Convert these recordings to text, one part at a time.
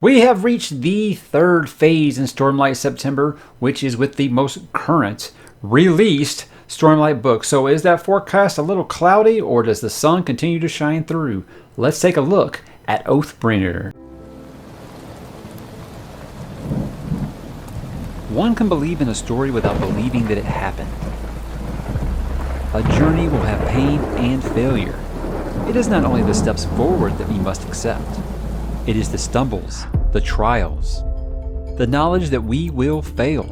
We have reached the third phase in Stormlight September, which is with the most current released Stormlight book. So is that forecast a little cloudy, or does the sun continue to shine through? Let's take a look at Oathbringer. One can believe in a story without believing that it happened. A journey will have pain and failure. It is not only the steps forward that we must accept. It is the stumbles, the trials, the knowledge that we will fail,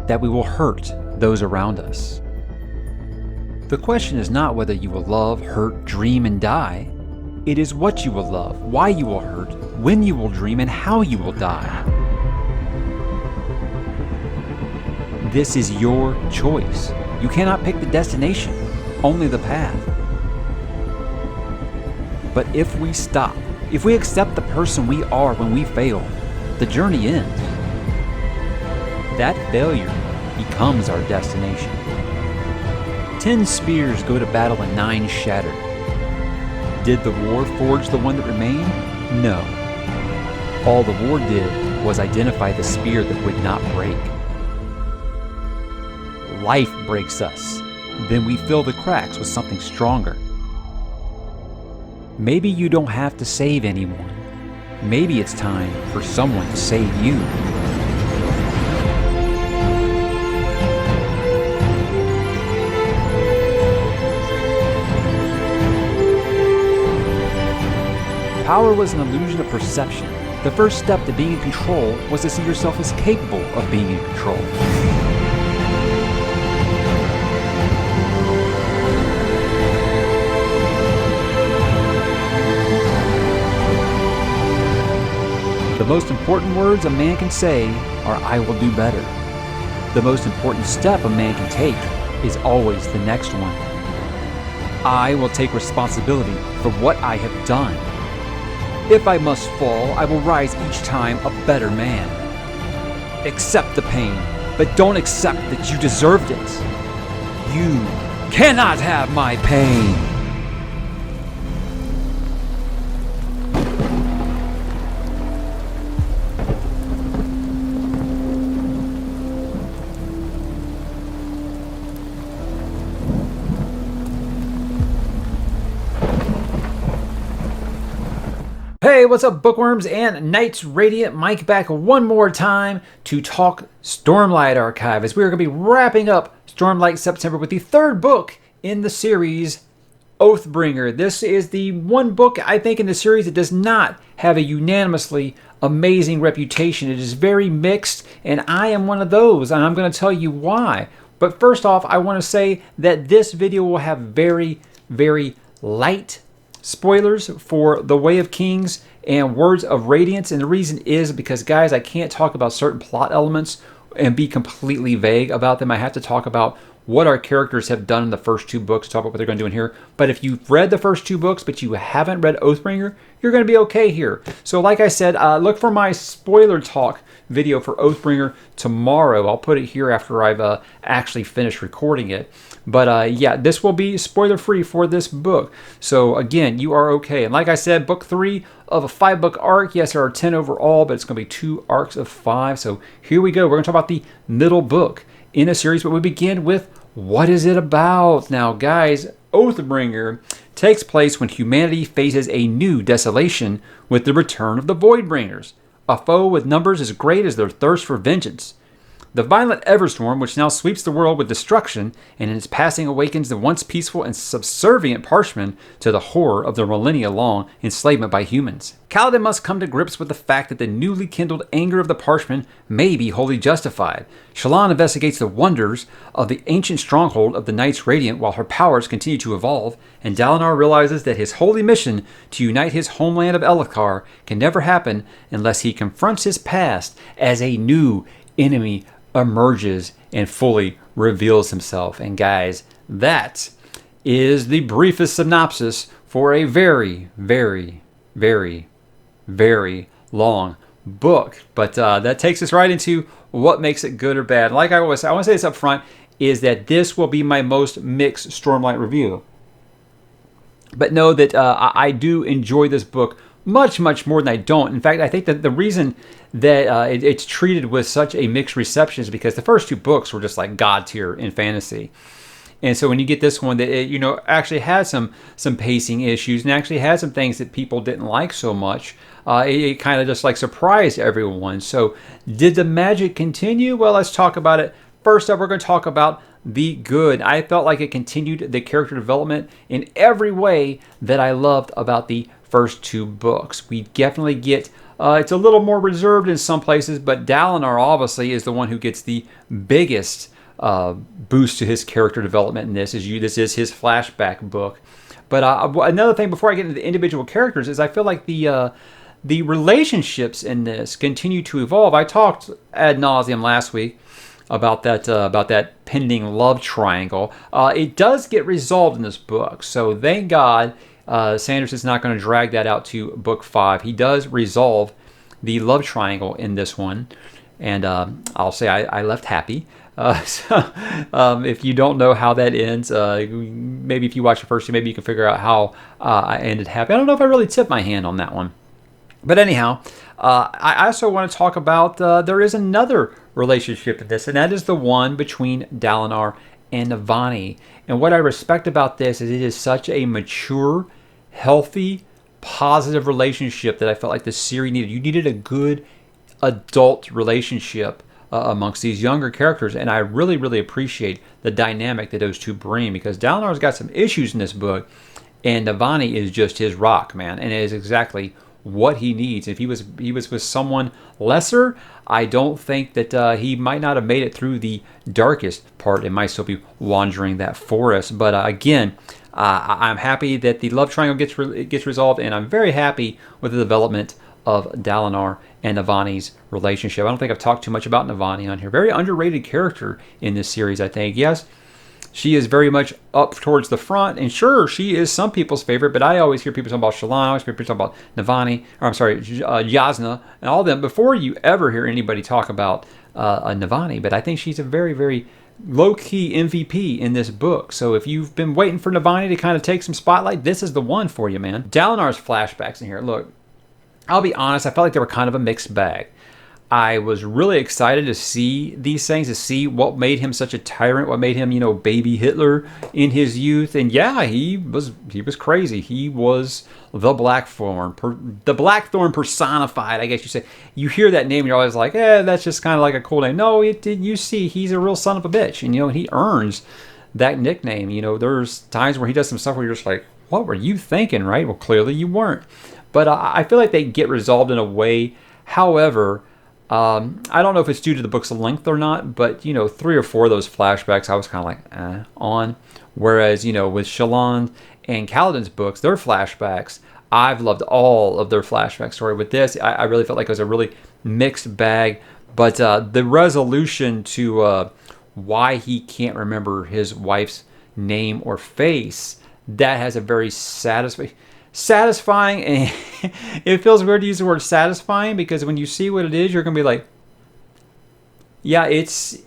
that we will hurt those around us. The question is not whether you will love, hurt, dream, and die. It is what you will love, why you will hurt, when you will dream, and how you will die. This is your choice. You cannot pick the destination, only the path. But if we stop, if we accept the person we are when we fail, the journey ends. That failure becomes our destination. 10 spears go to battle and 9 shattered. Did the war forge the one that remained? No. All the war did was identify the spear that would not break. Life breaks us. Then we fill the cracks with something stronger. Maybe you don't have to save anyone. Maybe it's time for someone to save you. Power was an illusion of perception. The first step to being in control was to see yourself as capable of being in control. The most important words a man can say are, "I will do better." The most important step a man can take is always the next one. I will take responsibility for what I have done. If I must fall, I will rise each time a better man. Accept the pain, but don't accept that you deserved it. You cannot have my pain. Hey, what's up, bookworms and Knights Radiant? Mike back one more time to talk Stormlight Archive, as we are going to be wrapping up Stormlight September with the third book in the series, Oathbringer. This is the one book, I think, in the series that does not have a unanimously amazing reputation. It is very mixed, and I am one of those, and I'm going to tell you why. But first off, I want to say that this video will have very, very light spoilers for The Way of Kings and Words of Radiance, and the reason is because, guys, I can't talk about certain plot elements and be completely vague about them. I have to talk about what our characters have done in the first two books, talk about what they're going to do in here. But if you've read the first two books but you haven't read Oathbringer, you're going to be okay here. So like I said, look for my spoiler talk video for Oathbringer tomorrow. I'll put it here after I've actually finished recording it. But yeah, this will be spoiler free for this book. So again, you are okay. And like I said, book 3 of a 5-book arc. Yes, there are 10 overall, but it's going to be 2 arcs of 5. So here we go. We're going to talk about the middle book in a series, but we begin with, what is it about? Now, guys, Oathbringer takes place when humanity faces a new desolation with the return of the Voidbringers, a foe with numbers as great as their thirst for vengeance. The violent Everstorm, which now sweeps the world with destruction, and in its passing awakens the once peaceful and subservient Parshmen to the horror of their millennia-long enslavement by humans. Kaladin must come to grips with the fact that the newly kindled anger of the Parshmen may be wholly justified. Shallan investigates the wonders of the ancient stronghold of the Knights Radiant while her powers continue to evolve, and Dalinar realizes that his holy mission to unite his homeland of Elhokar can never happen unless he confronts his past as a new enemy emerges and fully reveals himself. And guys, that is the briefest synopsis for a very, very, very, very long book. But that takes us right into what makes it good or bad. Like I always say, I want to say this up front, is that this will be my most mixed Stormlight review. But know that I do enjoy this book much, much more than I don't. In fact, I think that the reason that it's treated with such a mixed reception is because the first 2 books were just like God tier in fantasy. And so when you get this one that actually has some pacing issues and actually has some things that people didn't like so much, it kind of just like surprised everyone. So did the magic continue? Well, let's talk about it. First up, we're going to talk about the good. I felt like it continued the character development in every way that I loved about the first 2 books. We definitely get, it's a little more reserved in some places, but Dalinar obviously is the one who gets the biggest boost to his character development in this. This is his flashback book. But another thing before I get into the individual characters is I feel like the relationships in this continue to evolve. I talked ad nauseum last week about that pending love triangle. It does get resolved in this book, so thank God Sanderson's not going to drag that out to book 5. He does resolve the love triangle in this one, and I'll say I left happy. If you don't know how that ends, maybe if you watch the first 2, maybe you can figure out how I ended happy. I don't know if I really tipped my hand on that one. But anyhow, I also want to talk about there is another relationship in this, and that is the one between Dalinar and Navani. And what I respect about this is it is such a mature, healthy, positive relationship that I felt like the series needed. You needed a good adult relationship amongst these younger characters, and I really, really appreciate the dynamic that those 2 bring, because Dalinar's got some issues in this book, and Navani is just his rock, man, and it is exactly what he needs. If he was with someone lesser, I don't think that he might not have made it through the darkest part. It might still be wandering that forest. But again, I'm happy that the love triangle gets resolved, and I'm very happy with the development of Dalinar and Navani's relationship. I don't think I've talked too much about Navani on here. Very underrated character in this series, I think. Yes, she is very much up towards the front, and sure, she is some people's favorite, but I always hear people talking about Shallan, I always hear people talking about Navani, or I'm sorry, Yasna, and all of them, before you ever hear anybody talk about Navani. But I think she's a very, very low-key MVP in this book. So if you've been waiting for Navani to kind of take some spotlight, this is the one for you, man. Dalinar's flashbacks in here, look, I'll be honest, I felt like they were kind of a mixed bag. I was really excited to see these things, to see what made him such a tyrant, what made him, baby Hitler in his youth. And yeah, he was crazy. He was the Blackthorn, the Blackthorn personified, I guess you say. You hear that name, and you're always like, that's just kind of like a cool name. No, you see, he's a real son of a bitch, and he earns that nickname. There's times where he does some stuff where you're just like, what were you thinking, right? Well, clearly you weren't. But I feel like they get resolved in a way. However, I don't know if it's due to the book's length or not, but 3 or 4 of those flashbacks I was kind of like on. Whereas with Shallan and Kaladin's books, their flashbacks, I've loved all of their flashback story. With this, I really felt like it was a really mixed bag. But the resolution to why he can't remember his wife's name or face, that has a very satisfying, and it feels weird to use the word satisfying, because when you see what it is, you're gonna be like, yeah, it's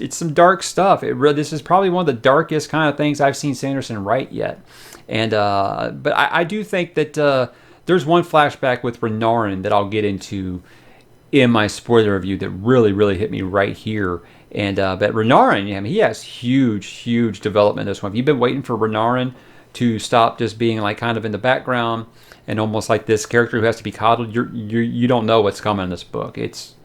some dark stuff. This is probably one of the darkest kind of things I've seen Sanderson write yet. And but I do think that there's one flashback with Renarin that I'll get into in my spoiler review that really, really hit me right here. And but Renarin, he has huge development in this one. If you've been waiting for Renarin to stop just being like kind of in the background and almost like this character who has to be coddled, you don't know what's coming in this book. It's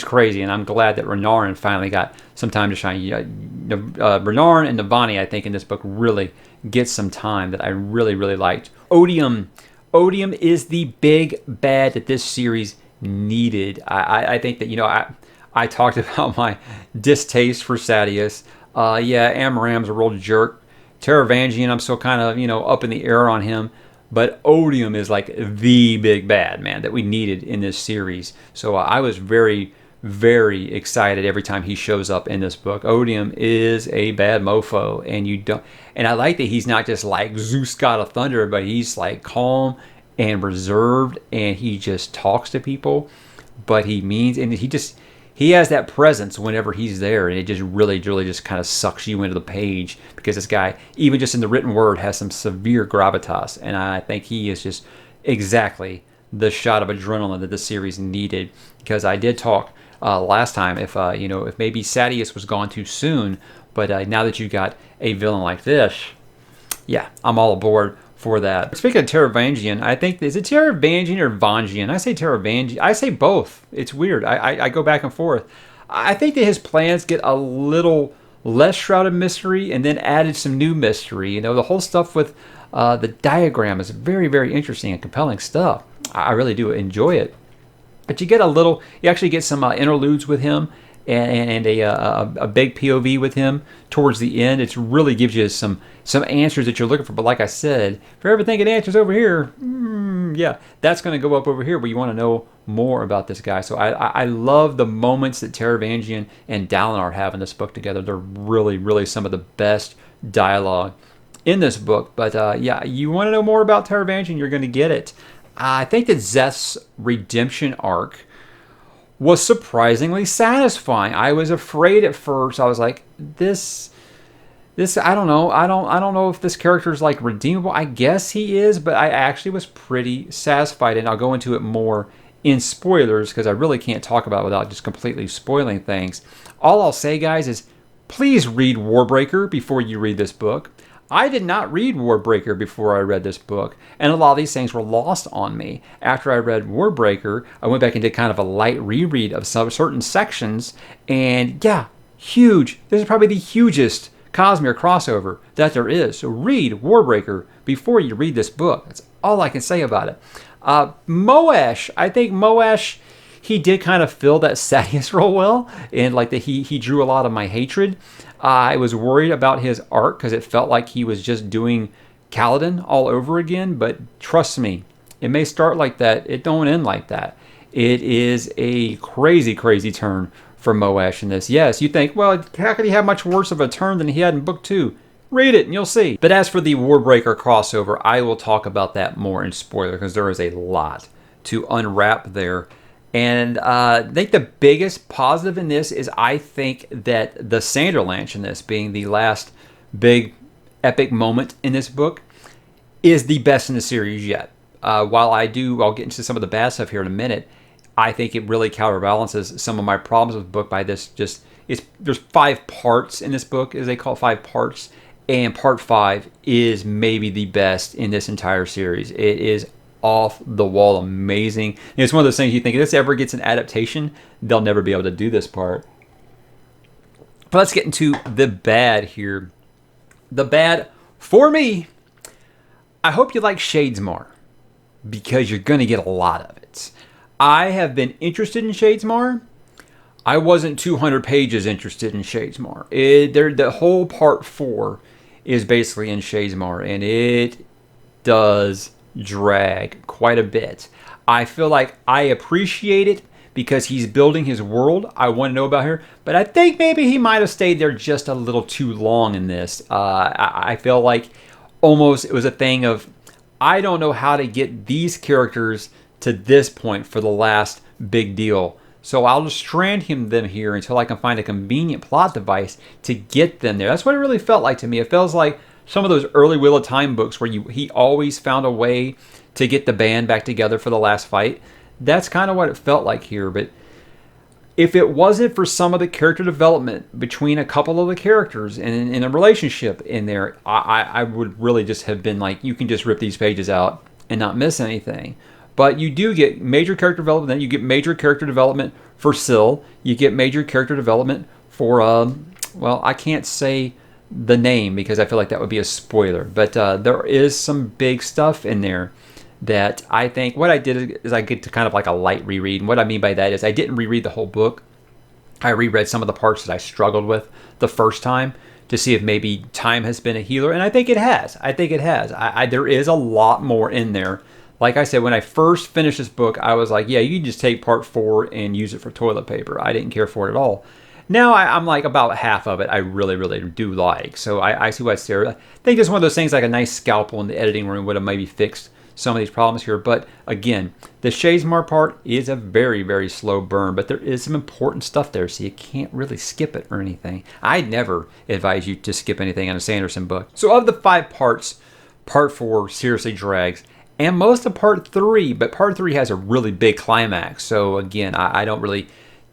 crazy, and I'm glad that Renarin finally got some time to shine. Renarin and Navani, I think, in this book really get some time that I really, really liked. Odium is the big bad that this series needed. I think that I talked about my distaste for Sadeas. Amaram's a real jerk. Taravangian, I'm still kind of, up in the air on him. But Odium is like the big bad, man, that we needed in this series. So I was very, very excited every time he shows up in this book. Odium is a bad mofo, and I like that he's not just like Zeus, god of thunder, but he's like calm and reserved, and he just talks to people, but he means, and he has that presence whenever he's there, and it just really just kind of sucks you into the page, because this guy, even just in the written word, has some severe gravitas, and I think he is just exactly the shot of adrenaline that the series needed. Because I did talk last time if if maybe Sadius was gone too soon, but now that you got a villain like this, yeah, I'm all aboard for that. Speaking of Taravangian, I think, is it Taravangian or Vangian? I say Taravangian. I say both. It's weird. I go back and forth. I think that his plans get a little less shrouded mystery and then added some new mystery. You know, the whole stuff with the diagram is very, very interesting and compelling stuff. I really do enjoy it. But you actually get some interludes with him and a big POV with him towards the end. It really gives you some answers that you're looking for. But like I said, if you're ever thinking answers over here, yeah, that's going to go up over here where you want to know more about this guy. So I love the moments that Taravangian and Dalinar have in this book together. They're really, really some of the best dialogue in this book. But yeah, you want to know more about Taravangian, you're going to get it. I think that Zeth's redemption arc was surprisingly satisfying. I was afraid at first. I was like, this I don't know. I don't know if this character is like redeemable. I guess he is, but I actually was pretty satisfied, and I'll go into it more in spoilers because I really can't talk about it without just completely spoiling things. All I'll say, guys, is please read Warbreaker before you read this book. I did not read Warbreaker before I read this book, and a lot of these things were lost on me. After I read Warbreaker, I went back and did kind of a light reread of some certain sections, and yeah, huge. This is probably the hugest Cosmere crossover that there is. So read Warbreaker before you read this book. That's all I can say about it. Moash, I think Moash, he did kind of fill that Sadius role well, and like that he drew a lot of my hatred. I was worried about his arc because it felt like he was just doing Kaladin all over again, but trust me, it may start like that. It don't end like that. It is a crazy, crazy turn for Moash in this. Yes, you think, well, how could he have much worse of a turn than he had in book 2? Read it and you'll see. But as for the Warbreaker crossover, I will talk about that more in spoiler because there is a lot to unwrap there. And I think the biggest positive in this is I think that the Sanderlanche in this, being the last big epic moment in this book, is the best in the series yet. While I'll get into some of the bad stuff here in a minute, I think it really counterbalances some of my problems with the book by this. There's 5 parts in this book, as they call it, 5 parts, and part 5 is maybe the best in this entire series. It is off the wall amazing. And it's one of those things you think if this ever gets an adaptation, they'll never be able to do this part. But let's get into the bad here. The bad for me, I hope you like Shadesmar because you're going to get a lot of it. I have been interested in Shadesmar. I wasn't 200 pages interested in Shadesmar. The whole part 4 is basically in Shadesmar, and it does drag quite a bit. I feel like I appreciate it because he's building his world. I want to know about her, but I think maybe he might have stayed there just a little too long in this. I feel like almost it was a thing of I don't know how to get these characters to this point for the last big deal. So I'll just strand them here until I can find a convenient plot device to get them there. That's what it really felt like to me. It feels like some of those early Wheel of Time books where he always found a way to get the band back together for the last fight. That's kind of what it felt like here. But if it wasn't for some of the character development between a couple of the characters and in a relationship in there, I would really just have been like, you can just rip these pages out and not miss anything. But you do get major character development. Then you get major character development for Syl. You get major character development for, well, I can't say the name because I feel like that would be a spoiler. But there is some big stuff in there that I think what I did is I get to kind of like a light reread. And what I mean by that is I didn't reread the whole book. I reread some of the parts that I struggled with the first time to see if maybe time has been a healer. And I think it has. There is a lot more in there. Like I said, when I first finished this book, I was like, yeah, you can just take part 4 and use it for toilet paper. I didn't care for it at all. Now I'm like about half of it I really, really do like. So I see what's there. I think it's one of those things like a nice scalpel in the editing room would have maybe fixed some of these problems here. But again, the Shadesmar part is a very, very slow burn. But there is some important stuff there, so you can't really skip it or anything. I'd never advise you to skip anything in a Sanderson book. So of the 5 parts, part 4 seriously drags. and most of part 3, but part 3 has a really big climax. So again, I don't really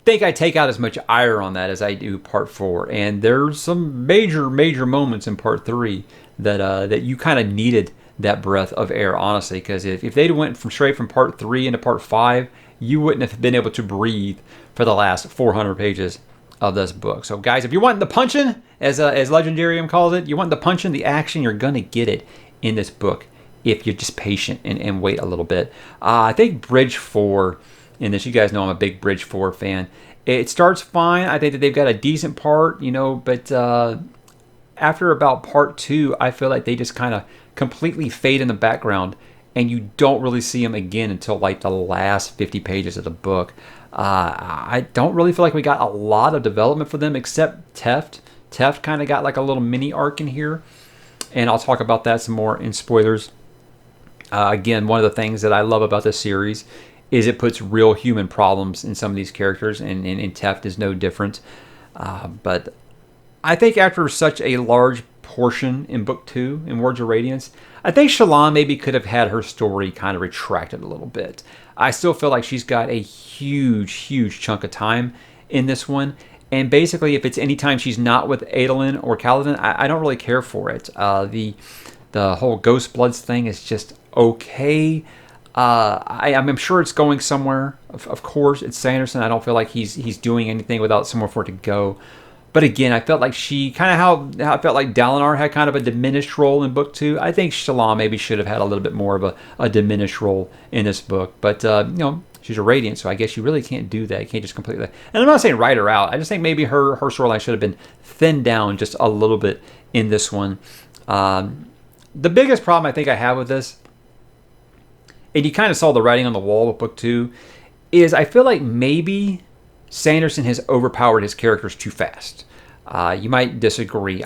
think I take out as much ire on that as I do part 4. And there's some major moments in part 3 that you kind of needed that breath of air, honestly, because if they'd went straight from part 3 into part 5, you wouldn't have been able to breathe for the last 400 pages of this book. So guys, if you want the punching, as Legendarium calls it, you want the punching, the action, you're gonna get it in this book if you're just patient and wait a little bit. I think Bridge 4 in this, you guys know I'm a big Bridge 4 fan. It starts fine. I think that they've got a decent part, but after about part 2, I feel like they just kind of completely fade in the background, and you don't really see them again until like the last 50 pages of the book. I don't really feel like we got a lot of development for them, except Teft. Teft kind of got like a little mini arc in here, and I'll talk about that some more in spoilers. Again, one of the things that I love about this series is it puts real human problems in some of these characters, and Teft is no different. But I think after such a large portion in book 2 in Words of Radiance, I think Shallan maybe could have had her story kind of retracted a little bit. I still feel like she's got a huge chunk of time in this one, and basically if it's any time she's not with Adolin or Kaladin, I don't really care for it. The whole Ghost Bloods thing is just okay. I'm sure it's going somewhere. Of course, it's Sanderson. I don't feel like he's doing anything without somewhere for it to go. But again, I felt like she kind of how I felt like Dalinar had kind of a diminished role in book 2. I think Shallan maybe should have had a little bit more of a diminished role in this book. But she's a Radiant, so I guess you really can't do that. You can't just completely. And I'm not saying write her out. I just think maybe her storyline should have been thinned down just a little bit in this one. The biggest problem I think I have with this, and you kind of saw the writing on the wall with book 2, is I feel like maybe Sanderson has overpowered his characters too fast. You might disagree.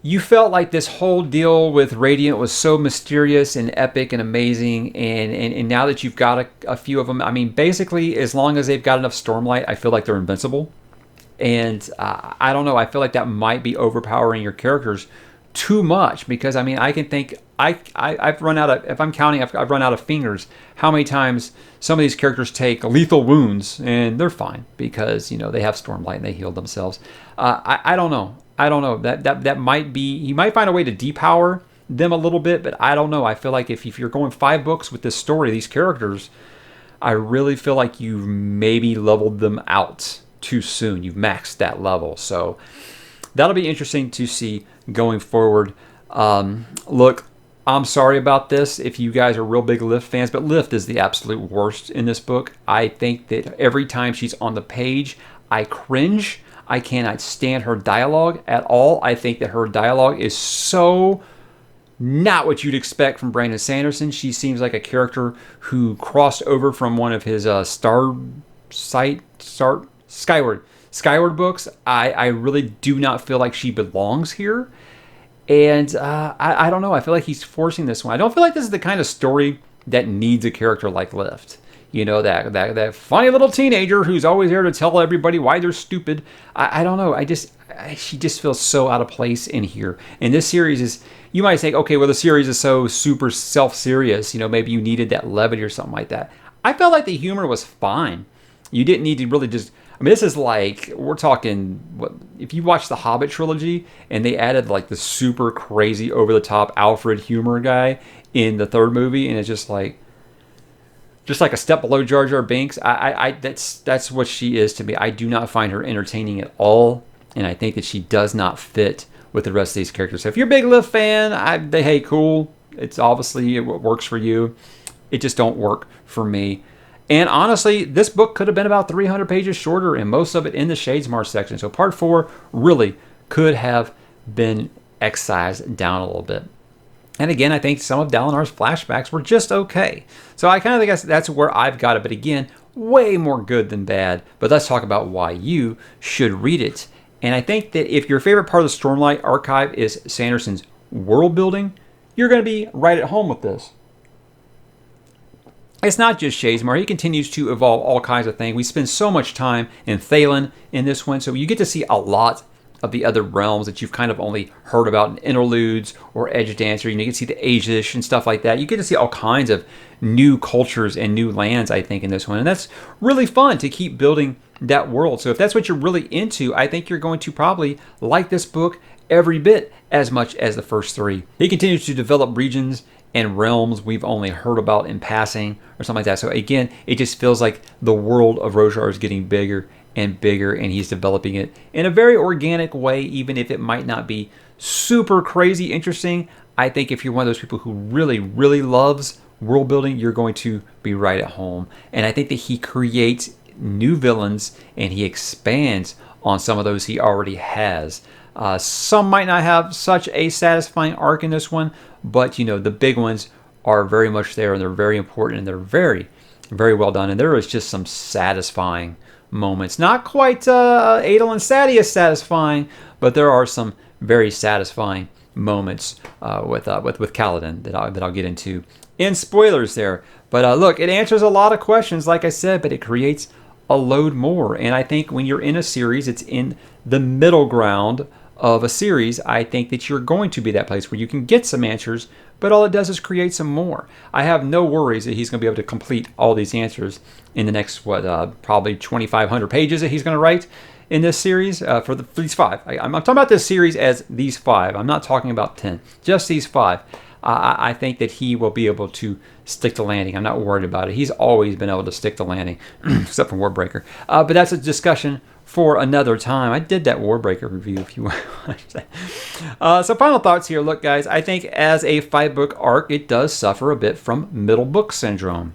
You felt like this whole deal with Radiant was so mysterious and epic and amazing, and now that you've got a few of them, I mean, basically, as long as they've got enough Stormlight, I feel like they're invincible. And I don't know, I feel like that might be overpowering your characters too much, because I mean, I can think I've run out of, if I'm counting, I've run out of fingers how many times some of these characters take lethal wounds and they're fine because they have Stormlight and they heal themselves. I don't know. That might be, he might find a way to depower them a little bit, but I don't know. I feel like if you're going 5 books with this story, these characters, I really feel like you've maybe leveled them out too soon. You've maxed that level, so that'll be interesting to see going forward. Look, I'm sorry about this if you guys are real big Lift fans, but Lift is the absolute worst in this book. I think that every time she's on the page, I cringe. I cannot stand her dialogue at all. I think that her dialogue is so not what you'd expect from Brandon Sanderson. She seems like a character who crossed over from one of his Skyward books. I really do not feel like she belongs here. And I don't know. I feel like he's forcing this one. I don't feel like this is the kind of story that needs a character like Lift. That funny little teenager who's always there to tell everybody why they're stupid. I don't know. She just feels so out of place in here. And this series is, you might say, okay, well, the series is so super self-serious. Maybe you needed that levity or something like that. I felt like the humor was fine. You didn't need to really just, this is like, we're talking, if you watch the Hobbit trilogy and they added like the super crazy over-the-top Alfred humor guy in the 3rd movie, and it's just like a step below Jar Jar Binks. That's what she is to me. I do not find her entertaining at all, and I think that she does not fit with the rest of these characters. So if you're a big Liv fan, hey, cool. It's obviously, it works for you. It just don't work for me. And honestly, this book could have been about 300 pages shorter, and most of it in the Shadesmar section. So part 4 really could have been excised down a little bit. And again, I think some of Dalinar's flashbacks were just okay. So I kind of think that's where I've got it. But again, way more good than bad. But let's talk about why you should read it. And I think that if your favorite part of the Stormlight archive is Sanderson's world building, you're going to be right at home with this. It's not just Shadesmar. He continues to evolve all kinds of things. We spend so much time in Thalen in this one, so you get to see a lot of the other realms that you've kind of only heard about in interludes or Edge Dancer. You can see the Asish and stuff like that. You get to see all kinds of new cultures and new lands, I think, in this one. And that's really fun to keep building that world. So if that's what you're really into, I think you're going to probably like this book every bit as much as the first three. He continues to develop regions and realms we've only heard about in passing or something like that. So again, it just feels like the world of Roshar is getting bigger and bigger, and he's developing it in a very organic way, even if it might not be super crazy interesting. I think if you're one of those people who really, really loves world building, you're going to be right at home. And I think that he creates new villains and he expands on some of those he already has. Some might not have such a satisfying arc in this one, but the big ones are very much there, and they're very important, and they're very, very well done. And there is just some satisfying moments. Not quite Adel and Sadeas satisfying, but there are some very satisfying moments with Kaladin that I'll get into in spoilers there. But look, it answers a lot of questions, like I said, but it creates a load more. And I think when you're in a series, it's in the middle ground of a series, I think that you're going to be that place where you can get some answers, but all it does is create some more. I have no worries that he's going to be able to complete all these answers in the next, probably 2,500 pages that he's going to write in this series for these 5. I'm talking about this series as these 5. I'm not talking about 10, just these 5. I think that he will be able to stick the landing. I'm not worried about it. He's always been able to stick the landing, except for Warbreaker. But that's a discussion for another time. I did that Warbreaker review if you want. So final thoughts here. Look, guys, I think as a 5-book arc, it does suffer a bit from middle book syndrome.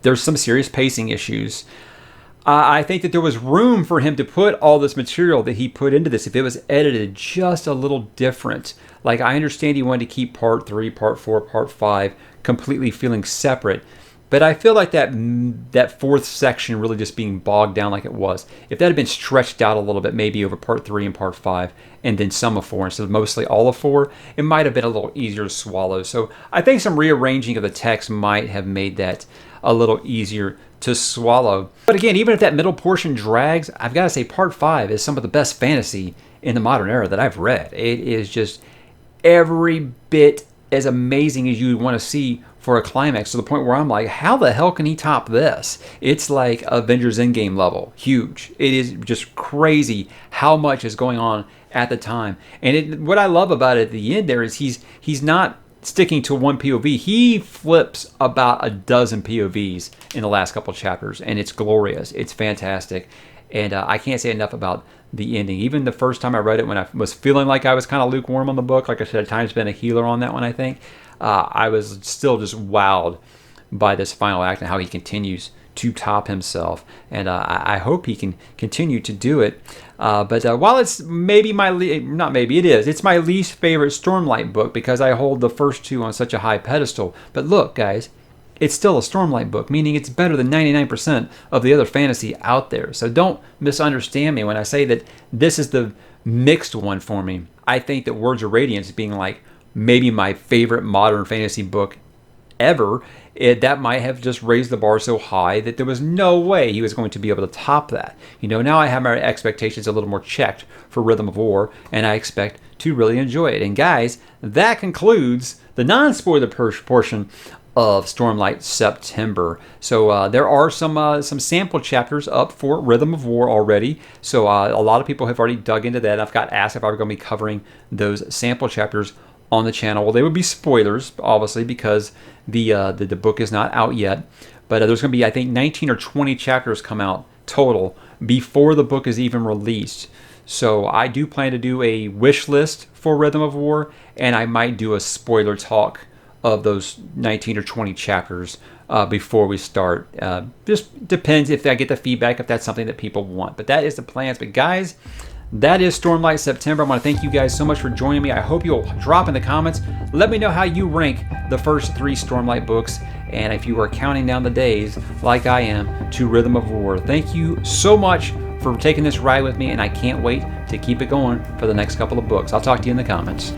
There's some serious pacing issues. I think that there was room for him to put all this material that he put into this if it was edited just a little different. Like, I understand he wanted to keep part 3, part 4, part 5 completely feeling separate, but I feel like that 4th section really just being bogged down like it was. If that had been stretched out a little bit, maybe over part 3 and part 5, and then some of 4 instead of mostly all of 4, it might have been a little easier to swallow. So I think some rearranging of the text might have made that a little easier to swallow. But again, even if that middle portion drags, I've got to say part 5 is some of the best fantasy in the modern era that I've read. It is just every bit as amazing as you would want to see for a climax, to the point where I'm like, how the hell can he top this? It's like Avengers Endgame level, huge. It is just crazy how much is going on at the time. And what I love about it at the end there is he's not sticking to one POV. He flips about a dozen POVs in the last couple chapters, and it's glorious. It's fantastic. And I can't say enough about the ending. Even the first time I read it, when I was feeling like I was kind of lukewarm on the book, like I said, time's been a healer on that one, I think. I was still just wowed by this final act and how he continues to top himself. And I hope he can continue to do it. But while it's maybe it's my least favorite Stormlight book because I hold the first 2 on such a high pedestal. But look, guys, it's still a Stormlight book, meaning it's better than 99% of the other fantasy out there. So don't misunderstand me when I say that this is the mixed one for me. I think that Words of Radiance being like maybe my favorite modern fantasy book ever, that might have just raised the bar so high that there was no way he was going to be able to top that. Now I have my expectations a little more checked for Rhythm of War, and I expect to really enjoy it. And guys, that concludes the non-spoiler portion of Stormlight September. So there are some sample chapters up for Rhythm of War already. So a lot of people have already dug into that. I've got asked if I were going to be covering those sample chapters on the channel. Well, they would be spoilers, obviously, because the book is not out yet. But there's going to be, I think, 19 or 20 chapters come out total before the book is even released. So I do plan to do a wish list for Rhythm of War, and I might do a spoiler talk of those 19 or 20 chapters before we start. Just depends if I get the feedback, if that's something that people want. But that is the plans. But guys, that is Stormlight September. I want to thank you guys so much for joining me. I hope you'll drop in the comments. Let me know how you rank the first 3 Stormlight books, and if you are counting down the days, like I am, to Rhythm of War. Thank you so much for taking this ride with me, and I can't wait to keep it going for the next couple of books. I'll talk to you in the comments.